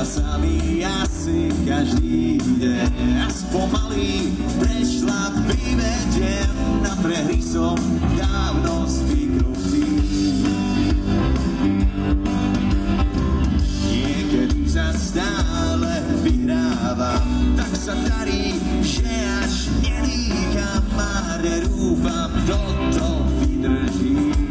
sa mi asi každý deň a spomalý prešla vyvediem na prehry som dávno zvyknutý. Niekedy sa stále vyhrávam, tak sa darí, že až nedýcham, márne dúfam, kto to vydrží.